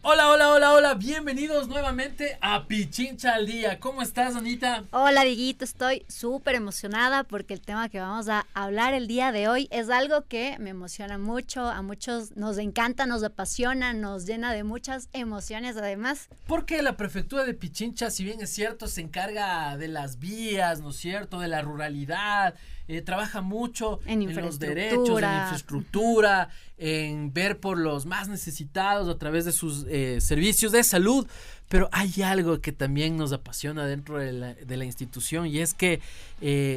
Hola, hola, hola, hola, bienvenidos nuevamente a Pichincha al Día. ¿Cómo estás, Anita? Hola, Dieguito, estoy súper emocionada porque el tema que vamos a hablar el día de hoy es algo que me emociona mucho, a muchos nos encanta, nos apasiona, nos llena de muchas emociones además. Porque la prefectura de Pichincha, si bien es cierto, se encarga de las vías, ¿no es cierto?, de la ruralidad, trabaja mucho en los derechos, en infraestructura, en ver por los más necesitados a través de sus servicios de salud, pero hay algo que también nos apasiona dentro de la institución y es que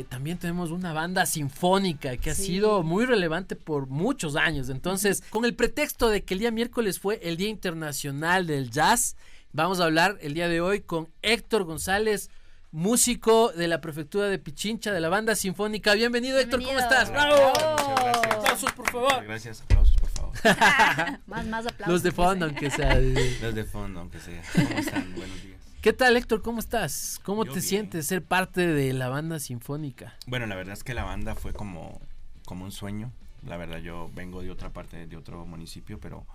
también tenemos una banda sinfónica que ha sido muy relevante por muchos años. Entonces, con el pretexto de que el día miércoles fue el Día Internacional del Jazz, vamos a hablar el día de hoy con Héctor González, músico de la prefectura de Pichincha, de la banda sinfónica. Bienvenido, Héctor, ¿cómo estás? ¡Bravo! Muchas gracias. Aplausos, por favor. Muchas gracias, aplausos, por favor. más aplausos. Los de fondo, aunque sea. Los de fondo, aunque sea. ¿Cómo están? Buenos días. ¿Qué tal, Héctor? ¿Cómo estás? ¿Cómo Yo te bien. sientes ser parte de la banda sinfónica? Bueno, la verdad es que la banda fue como un sueño. La verdad, yo vengo de otra parte, de otro municipio, pero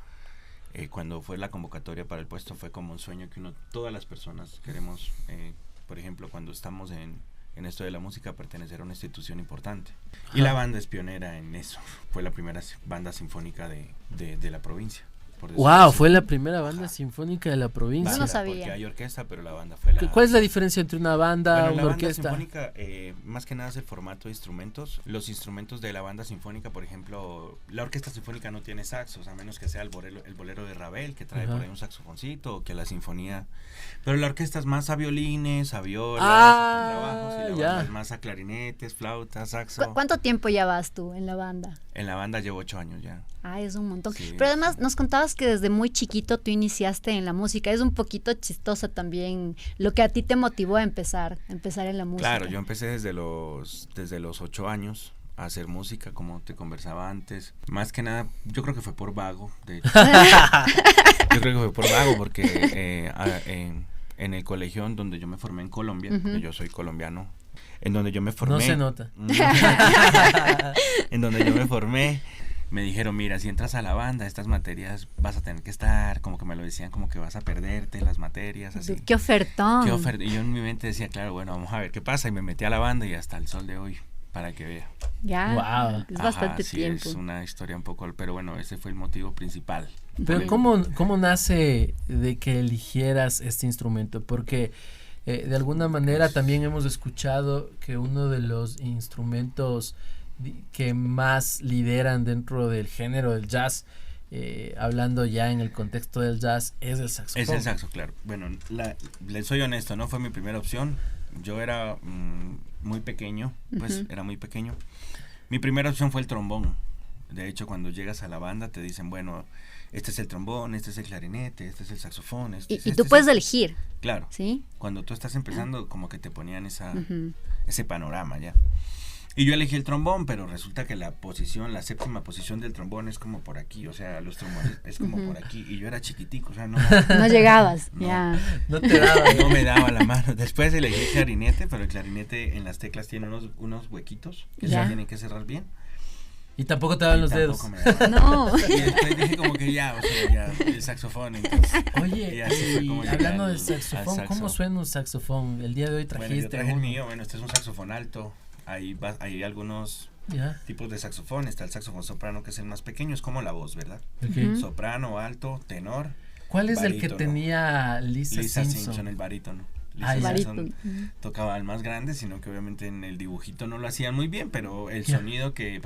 cuando fue la convocatoria para el puesto fue como un sueño que todas las personas queremos, por ejemplo, cuando estamos en esto de la música, pertenecer a una institución importante. Y la banda es pionera en eso. Fue la primera banda sinfónica de la provincia. Wow, fue la primera banda sinfónica de la provincia. Yo no sabía. Porque hay orquesta, pero la banda fue la... ¿Cuál es la diferencia entre una banda, Bueno, una la orquesta? banda sinfónica, más que nada es el formato de instrumentos. Los instrumentos de la banda sinfónica, por ejemplo, la orquesta sinfónica no tiene saxos, a menos que sea el bolero de Ravel, que trae por ahí un saxofoncito, o que la sinfonía... Pero la orquesta es más a violines, a violas, a contrabajos, y la banda es más a clarinetes, flautas, saxo. ¿Cuánto tiempo ya vas tú en la banda? En la banda llevo 8 años ya. Es un montón. Sí. Pero además nos contabas que desde muy chiquito tú iniciaste en la música. Es un poquito chistoso también lo que a ti te motivó a empezar en la música. Claro, yo empecé desde los 8 años a hacer música, como te conversaba antes. Más que nada, yo creo que fue por vago, de hecho. Yo creo que fue por vago porque en el colegio donde yo me formé en Colombia, yo soy colombiano, en donde yo me formé. No se nota. En donde yo me formé, me dijeron, mira, si entras a la banda, estas materias vas a tener que estar, como que me lo decían, como que vas a perderte las materias, así. ¡Qué ofertón! Y yo en mi mente decía, claro, bueno, vamos a ver qué pasa, y me metí a la banda y hasta el sol de hoy, para que vea. Ya, wow. es bastante sí, tiempo. Es una historia un poco, pero bueno, ese fue el motivo principal. Pero ¿cómo nace de que eligieras este instrumento? Porque de alguna manera también hemos escuchado que uno de los instrumentos que más lideran dentro del género del jazz, hablando ya en el contexto del jazz, es el saxofón. Es el saxo, claro. Bueno, le soy honesto, no fue mi primera opción. Yo era muy pequeño, pues era muy pequeño. Mi primera opción fue el trombón. De hecho, cuando llegas a la banda te dicen, bueno, este es el trombón, este es el clarinete, este es el saxofón. Y tú puedes elegir. Claro. ¿Sí? Cuando tú estás empezando, como que te ponían ese panorama ya. Y yo elegí el trombón, pero resulta que la séptima posición del trombón es como por aquí, o sea, los trombones es como por aquí, y yo era chiquitico, o sea, no llegabas, no, ya. No te daba. No me daba la mano. Después elegí el clarinete, pero el clarinete en las teclas tiene unos huequitos que se tienen que cerrar bien. Y tampoco te daban los dedos. No. Y después dije como que ya el saxofón, entonces. Oye, y hablando del saxofón, ¿cómo suena un saxofón? El día de hoy trajiste. Bueno, yo traje el mío, este es un saxofón alto. Hay algunos tipos de saxofón. Está el saxofón soprano, que es el más pequeño, es como la voz, ¿verdad? Okay. Soprano, alto, tenor. ¿Cuál es barítono. El que tenía Lisa Simpson, el barítono. Lisa Simpson tocaba al más grande, sino que obviamente en el dibujito no lo hacían muy bien, pero el sonido que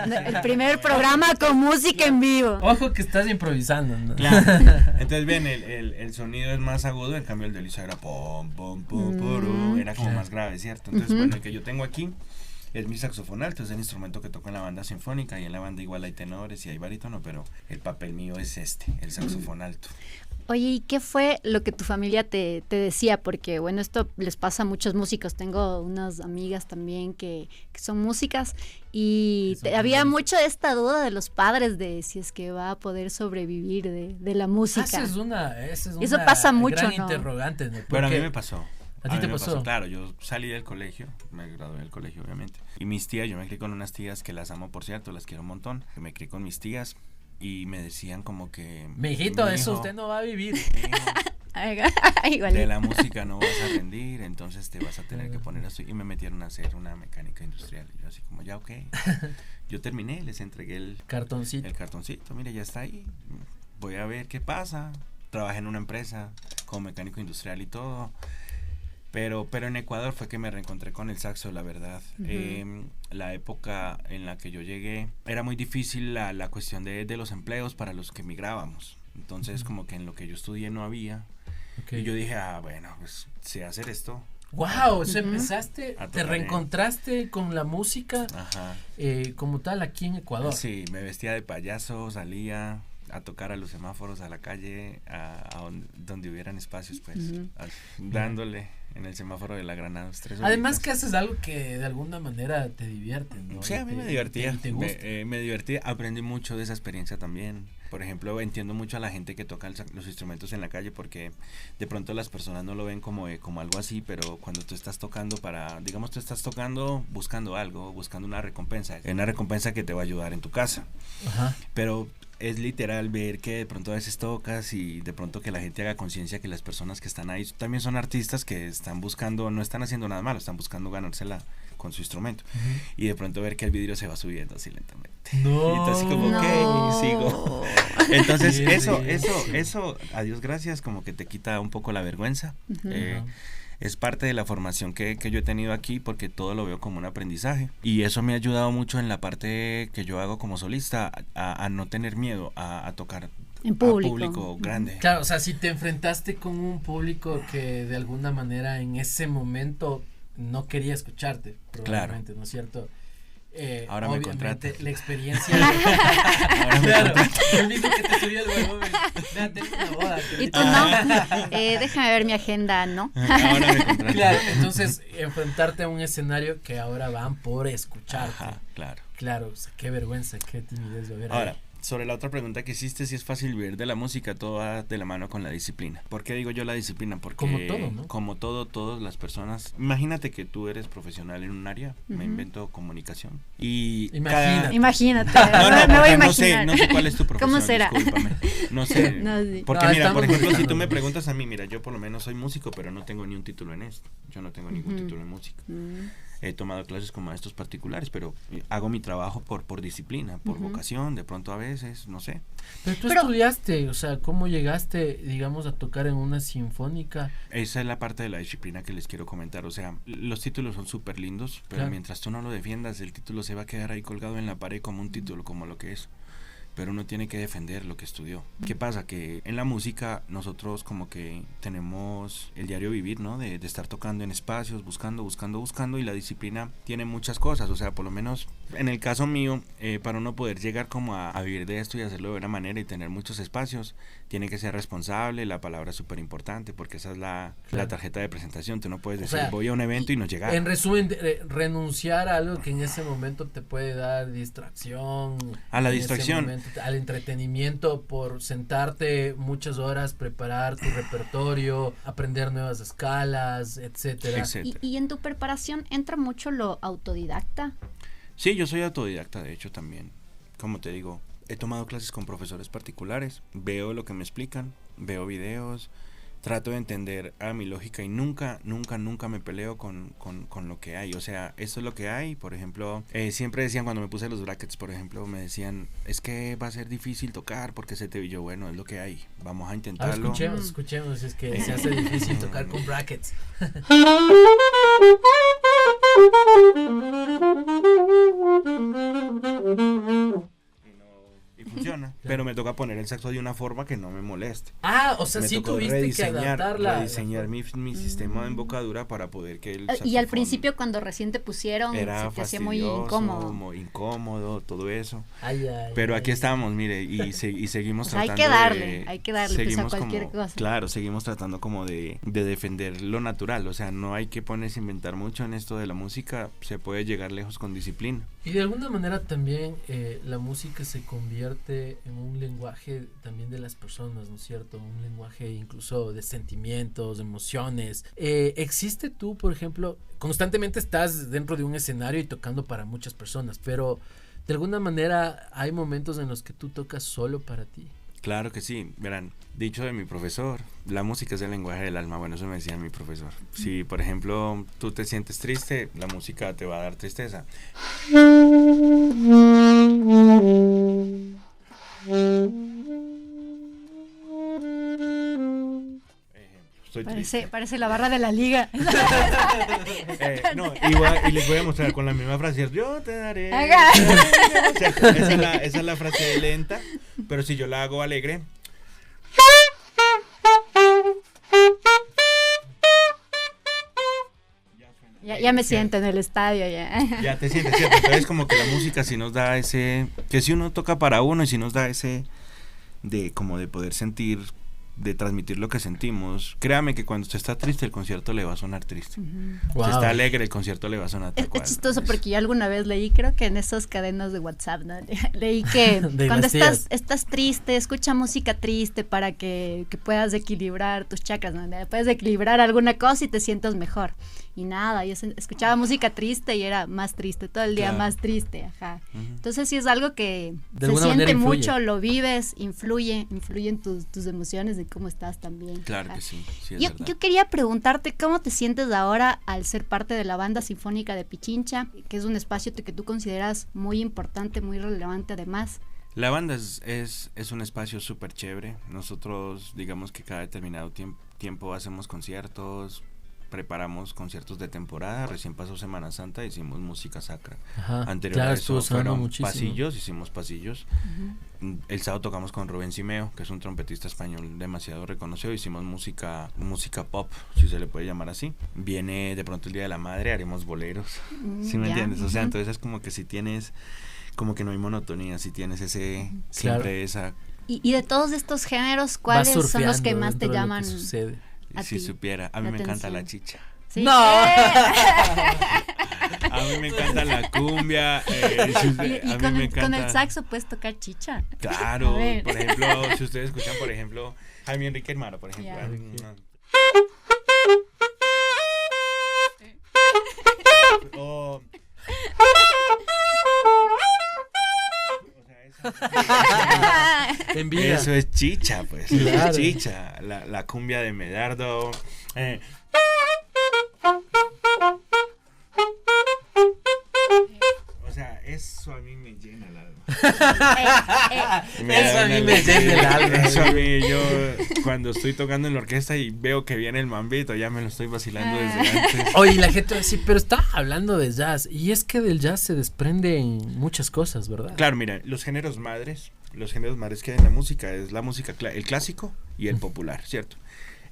el primer programa con música en vivo. Ojo que estás improvisando, ¿no? Claro. Entonces bien, el sonido es más agudo, en cambio el de Lisa era pom pom pom poro, era como más grave, ¿cierto? Entonces bueno, el que yo tengo aquí es mi saxofón alto, es el instrumento que toco en la banda sinfónica, y en la banda igual hay tenores y hay barítono, pero el papel mío es el saxofón alto. Oye, ¿y qué fue lo que tu familia te decía? Porque, bueno, esto les pasa a muchos músicos. Tengo unas amigas también que son músicas y había mucho de esta duda de los padres de si es que va a poder sobrevivir de la música. Esa es una Eso pasa mucho, gran ¿no? interrogante, ¿no? Pero a mí me pasó. ¿A ti te pasó? Claro, yo salí del colegio, me gradué del colegio obviamente, y mis tías, yo me crié con unas tías que las amo, por cierto, las quiero un montón, me crié con mis tías y me decían como que... Mijito, eso usted no va a vivir. De la música no vas a rendir, entonces te vas a tener que poner así, y me metieron a hacer una mecánica industrial, y yo así como, ya ok, yo terminé, les entregué el cartoncito, mire, ya está ahí, voy a ver qué pasa, trabajé en una empresa como mecánico industrial y todo. Pero en Ecuador fue que me reencontré con el saxo, la verdad. La época en la que yo llegué era muy difícil la cuestión de los empleos para los que migrábamos. Entonces, como que en lo que yo estudié no había. Y yo dije, bueno, pues sé hacer esto. ¡Wow! O sea, empezaste, te reencontraste con la música como tal aquí en Ecuador. Sí, me vestía de payaso, salía a tocar a los semáforos, a la calle, a donde hubieran espacios, pues, dándole en el semáforo de la Granada. Además que haces algo que de alguna manera te divierte, ¿no? Sí, a mí me divertía. Me divertía, aprendí mucho de esa experiencia también. Por ejemplo, entiendo mucho a la gente que toca los instrumentos en la calle, porque de pronto las personas no lo ven como algo así, pero cuando tú estás tocando digamos, tú estás tocando buscando algo, buscando una recompensa que te va a ayudar en tu casa. Pero es literal ver que de pronto a veces tocas y de pronto que la gente haga conciencia que las personas que están ahí también son artistas que están buscando, no están haciendo nada malo, están buscando ganársela con su instrumento. Y de pronto ver que el vidrio se va subiendo así lentamente. No, y entonces como ok, sigo. Entonces eso, a Dios gracias, como que te quita un poco la vergüenza. Es parte de la formación que yo he tenido aquí, porque todo lo veo como un aprendizaje, y eso me ha ayudado mucho en la parte que yo hago como solista, a no tener miedo a tocar en público grande. Claro, o sea, si te enfrentaste con un público que de alguna manera en ese momento no quería escucharte, probablemente, ¿no es cierto? Ahora me contrata. La experiencia claro, el mismo que te subió el huevo, tengo una boda. Y tú no, déjame ver mi agenda, ¿no? Ahora me contrata. Claro, entonces enfrentarte a un escenario que ahora van por escucharte. Claro, o sea, qué vergüenza, qué timidez de ver. Ahora, sobre la otra pregunta que hiciste, si es fácil vivir de la música, todo va de la mano con la disciplina. ¿Por qué digo yo la disciplina? Porque como todo, ¿no? Como todo, todas las personas. Imagínate que tú eres profesional en un área, me invento comunicación. Y imagínate. No, voy a imaginar. No sé cuál es tu profesión. ¿Cómo será? Discúlpame. No sé. Sí. Porque mira, por ejemplo, si tú me preguntas a mí, mira, yo por lo menos soy músico, pero no tengo ni un título en esto. Yo no tengo ningún título en música. He tomado clases con maestros particulares, pero hago mi trabajo por disciplina, por vocación, de pronto a veces, no sé. Pero tú estudiaste, o sea, ¿cómo llegaste, digamos, a tocar en una sinfónica? Esa es la parte de la disciplina que les quiero comentar. O sea, los títulos son súper lindos, pero mientras tú no lo defiendas, el título se va a quedar ahí colgado en la pared como un título, como lo que es. Pero uno tiene que defender lo que estudió. ¿Qué pasa? Que en la música nosotros como que tenemos el diario vivir, ¿no? De estar tocando en espacios, buscando, y la disciplina tiene muchas cosas. O sea, por lo menos en el caso mío, para uno poder llegar como a vivir de esto y hacerlo de buena manera y tener muchos espacios, tiene que ser responsable. La palabra es súper importante, porque esa es la tarjeta de presentación. Tú no puedes decir, voy a un evento y no llegar. En resumen, renunciar a algo que en ese momento te puede dar distracción. A la distracción. Al entretenimiento, por sentarte muchas horas, preparar tu repertorio, aprender nuevas escalas, etcétera. ¿Y en tu preparación entra mucho lo autodidacta? Sí, yo soy autodidacta, de hecho, también. Como te digo, he tomado clases con profesores particulares, veo lo que me explican, veo videos, trato de entender a mi lógica y nunca me peleo con lo que hay. O sea, esto es lo que hay. Por ejemplo, siempre decían cuando me puse los brackets, por ejemplo, me decían, es que va a ser difícil tocar porque se te vi yo, bueno, es lo que hay, vamos a intentarlo. Escuchemos, es que se hace difícil tocar con brackets. funciona. Pero me toca poner el saxo de una forma que no me moleste. O sea, sí tuviste que adaptarla. Rediseñar mi sistema de embocadura para poder que el saxofón... Y al principio cuando recién te pusieron, era se te hacía muy incómodo. Muy incómodo, todo eso. Pero aquí estamos, mire, y seguimos tratando hay que darle pues, a cualquier cosa. Claro, seguimos tratando como de defender lo natural, o sea, no hay que ponerse a inventar mucho en esto de la música, se puede llegar lejos con disciplina. Y de alguna manera también la música se convierte en un lenguaje también de las personas, ¿no es cierto? Un lenguaje incluso de sentimientos, de emociones. ¿Existe tú, por ejemplo, constantemente estás dentro de un escenario y tocando para muchas personas, pero de alguna manera hay momentos en los que tú tocas solo para ti? Claro que sí, verán, dicho de mi profesor, la música es el lenguaje del alma, bueno, eso me decía mi profesor. Si, por ejemplo, tú te sientes triste, la música te va a dar tristeza. Parece la barra de la liga. No, igual, y les voy a mostrar con la misma frase, yo te daré. Esa es la frase lenta, pero si yo la hago alegre. Ya me siento en el estadio ya. Ya te sientes, ¿cierto? Entonces como que la música sí nos da ese, que si uno toca para uno y si nos da ese de como de poder sentir, de transmitir lo que sentimos. Créame que cuando usted está triste el concierto le va a sonar triste. Wow. Si está alegre el concierto le va a sonar tal cual. Es chistoso porque yo alguna vez leí, creo que en esas cadenas de WhatsApp, ¿no? Leí que cuando estás triste, escucha música triste para que puedas equilibrar tus chakras, ¿no? Puedes equilibrar alguna cosa y te sientas mejor. Y nada, yo escuchaba música triste y era más triste, todo el día más triste, ajá. Entonces sí es algo que se siente mucho, lo vives, influye en tus emociones, de cómo estás también. Claro que sí, yo quería preguntarte cómo te sientes ahora al ser parte de la Banda Sinfónica de Pichincha, que es un espacio que tú consideras muy importante, muy relevante además. La banda es un espacio súper chévere. Nosotros digamos que cada determinado tiempo hacemos conciertos, preparamos conciertos de temporada. Recién pasó Semana Santa, hicimos música sacra. Anterior a eso fueron pasillos, hicimos pasillos. El sábado tocamos con Rubén Simeo, que es un trompetista español demasiado reconocido. Hicimos música pop, si se le puede llamar así. Viene de pronto el Día de la Madre, haremos boleros. ¿Sí me entiendes? O sea, entonces es como que si tienes, como que no hay monotonía, si tienes ese, siempre esa... Y de todos estos géneros, ¿cuáles son los que más te llaman? Si supiera, a mí me encanta la chicha. ¿Sí? ¡No! A mí me encanta la cumbia. Con el saxo puedes tocar chicha. Claro, por ejemplo, si ustedes escuchan, por ejemplo, Jaime Enrique Hermano, por ejemplo. En vida. Eso es chicha, pues. Claro. Eso es chicha. La cumbia de Medardo. O sea, eso a mí me llena el alma. Eso a mí me llena el alma. Eso a mí, yo cuando estoy tocando en la orquesta y veo que viene el mambito, ya me lo estoy vacilando desde antes. Oye, la gente va a decir, pero está hablando de jazz. Y es que del jazz se desprenden muchas cosas, ¿verdad? Claro, mira, los géneros madres que hay en la música es la música, el clásico y el popular, ¿cierto?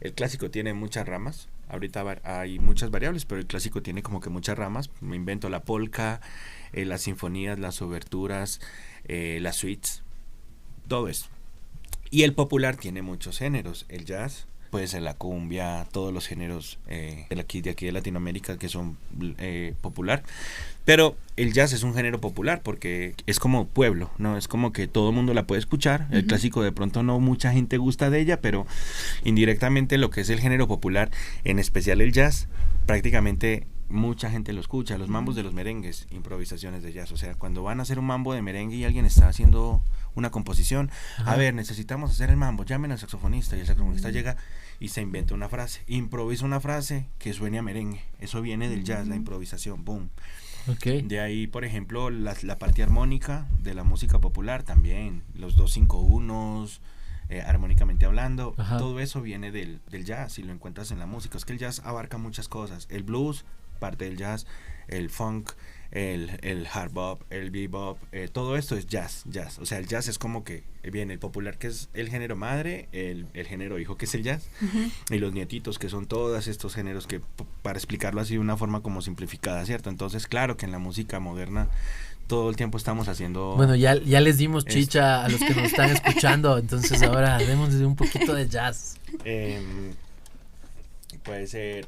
El clásico tiene muchas ramas. Ahorita hay muchas variables, pero el clásico tiene como que muchas ramas. Me invento la polka, las sinfonías, las oberturas, las suites, todo eso. Y el popular tiene muchos géneros. El jazz, puede ser la cumbia, todos los géneros de aquí de Latinoamérica que son popular. Pero el jazz es un género popular porque es como pueblo, ¿no? Es como que todo el mundo la puede escuchar. El clásico de pronto no mucha gente gusta de ella, pero indirectamente lo que es el género popular, en especial el jazz, prácticamente mucha gente lo escucha. Los mambos de los merengues, improvisaciones de jazz. O sea, cuando van a hacer un mambo de merengue y alguien está haciendo una composición, a ver, necesitamos hacer el mambo, llamen al saxofonista, y el saxofonista llega y se inventa una frase, improvisa una frase que suene a merengue. Eso viene del jazz, la improvisación, boom. Okay. De ahí, por ejemplo, la parte armónica de la música popular también, los 2-5-1s, armónicamente hablando, todo eso viene del jazz y lo encuentras en la música. Es que el jazz abarca muchas cosas, el blues, parte del jazz, el funk, el hard bop, el bebop, todo esto es jazz. O sea, el jazz es como que viene el popular, que es el género madre, el género hijo, que es el jazz, y los nietitos, que son todos estos géneros que, para explicarlo así de una forma como simplificada, ¿cierto? Entonces, claro que en la música moderna todo el tiempo estamos haciendo... Bueno, ya les dimos chicha a los que nos están escuchando, entonces ahora demos un poquito de jazz. Puede ser...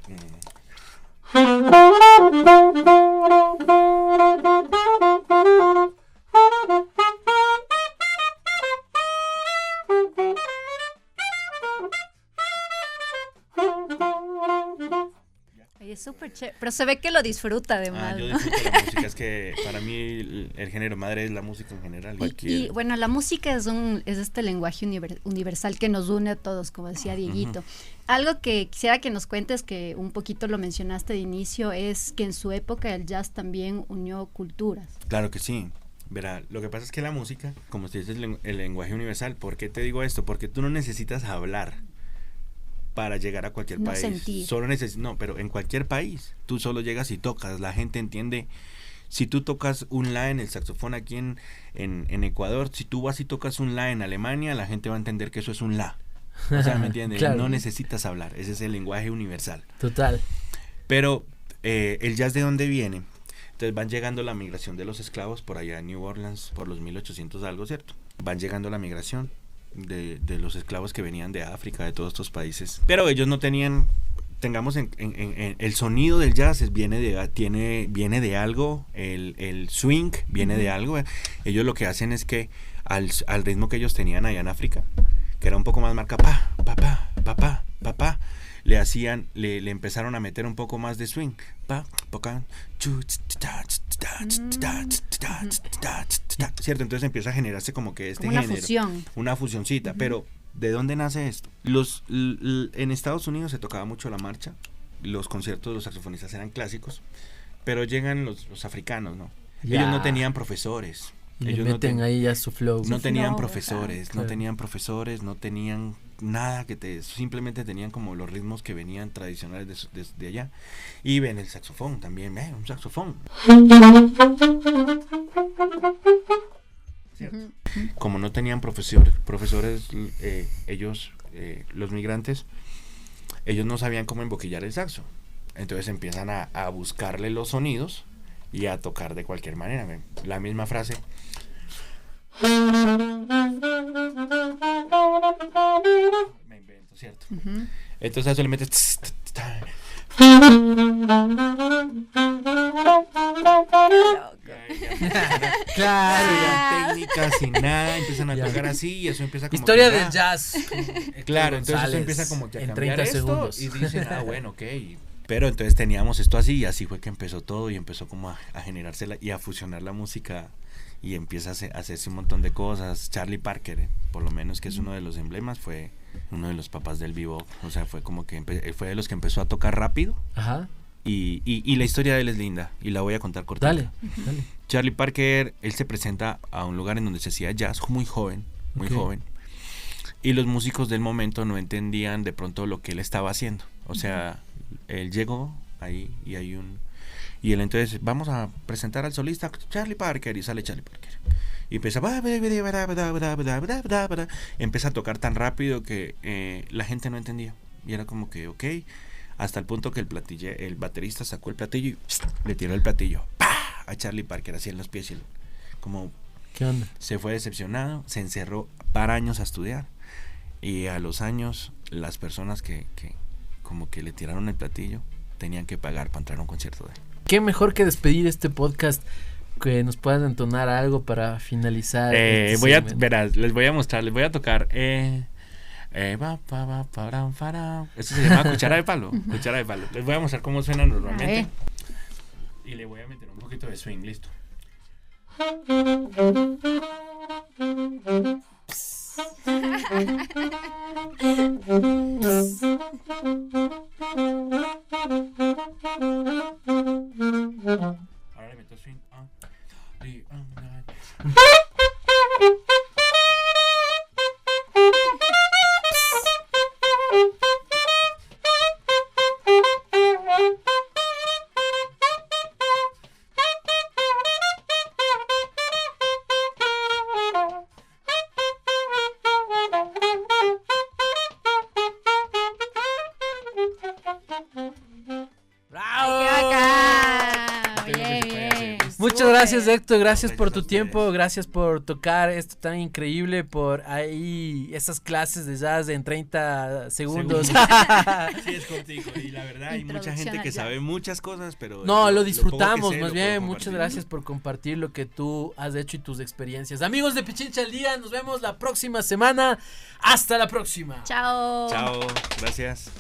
Es súper chévere, pero se ve que lo disfruta además. Yo disfruto la música, es que para mí el género madre es la música en general. Y bueno, la música es este lenguaje universal que nos une a todos, como decía Dieguito. Algo que quisiera que nos cuentes, que un poquito lo mencionaste de inicio, es que en su época el jazz también unió culturas. Claro que sí. Verá, lo que pasa es que la música, como usted dice, el lenguaje universal. ¿Por qué te digo esto? Porque tú no necesitas hablar para llegar a cualquier país. Sentir. No, pero en cualquier país tú solo llegas y tocas, la gente entiende. Si tú tocas un la en el saxofón aquí en Ecuador, si tú vas y tocas un la en Alemania, la gente va a entender que eso es un la. O sea, ¿me entiendes? Claro. No necesitas hablar, ese es el lenguaje universal. Total. Pero el jazz, ¿de dónde viene? Entonces van llegando la migración de los esclavos por allá en New Orleans por los 1800 algo, ¿cierto? Van llegando la migración de los esclavos que venían de África, de todos estos países, pero ellos no tenían, tengamos en el sonido del jazz viene de algo, el swing viene de algo. Ellos lo que hacen es que al ritmo que ellos tenían allá en África, que era un poco más marca pa pa pa pa pa pa pa, le empezaron a meter un poco más de swing, ¿cierto? Entonces empieza a generarse como que este género, fusión. Una fusioncita. Pero ¿de dónde nace esto? En Estados Unidos se tocaba mucho la marcha, los conciertos de los saxofonistas eran clásicos, pero llegan los africanos, ¿no? Ya. Ellos no tenían profesores. Y ellos meten ahí ya su flow. No tenían profesores, no tenían nada simplemente tenían como los ritmos que venían tradicionales de allá. Y ven el saxofón también, un saxofón. ¿Cierto? Como no tenían profesores, ellos, los migrantes, ellos no sabían cómo emboquillar el saxo. Entonces empiezan a buscarle los sonidos y a tocar de cualquier manera. ¿Ven? La misma frase. Me invento, ¿cierto? Entonces a eso le metes claro, técnicas sin nada, empiezan a tocar así y eso empieza como historia del jazz. Claro, entonces eso empieza como que a cambiar 30 segundos. y dicen, bueno, ok. Pero entonces teníamos esto así y así fue que empezó todo y empezó como a generarse y a fusionar la música y empieza a hacerse un montón de cosas. Charlie Parker, por lo menos, que es uno de los emblemas, fue uno de los papás del bebop. O sea, fue como que fue de los que empezó a tocar rápido. Ajá. Y la historia de él es linda y la voy a contar cortita. Dale. Charlie Parker, él se presenta a un lugar en donde se hacía jazz, muy joven. Y los músicos del momento no entendían de pronto lo que él estaba haciendo. O sea, él llegó ahí y hay y él entonces, vamos a presentar al solista Charlie Parker, y sale Charlie Parker. Y empieza a tocar tan rápido que la gente no entendía. Y era como que, ok, hasta el punto que el baterista sacó el platillo y le tiró el platillo a Charlie Parker, así en los pies. Y como, ¿qué onda? Se fue decepcionado, se encerró para años a estudiar. Y a los años, las personas que como que le tiraron el platillo tenían que pagar para entrar a un concierto de él. Qué mejor que despedir este podcast, que nos puedan entonar algo para finalizar. Les voy a mostrar, les voy a tocar. Esto se llama cuchara de palo. Cuchara de palo. Les voy a mostrar cómo suena normalmente. Y le voy a meter un poquito de swing, listo. Ahora le meto swing. Muchas gracias, Héctor, gracias por tu tiempo, gracias por tocar esto tan increíble, por ahí esas clases de jazz en 30 segundos. Sí, es contigo, y la verdad hay mucha gente que sabe muchas cosas, pero... No, lo disfrutamos, más bien, muchas gracias por compartir lo que tú has hecho y tus experiencias. Amigos de Pichincha al Día, nos vemos la próxima semana, hasta la próxima. Chao. Chao, gracias.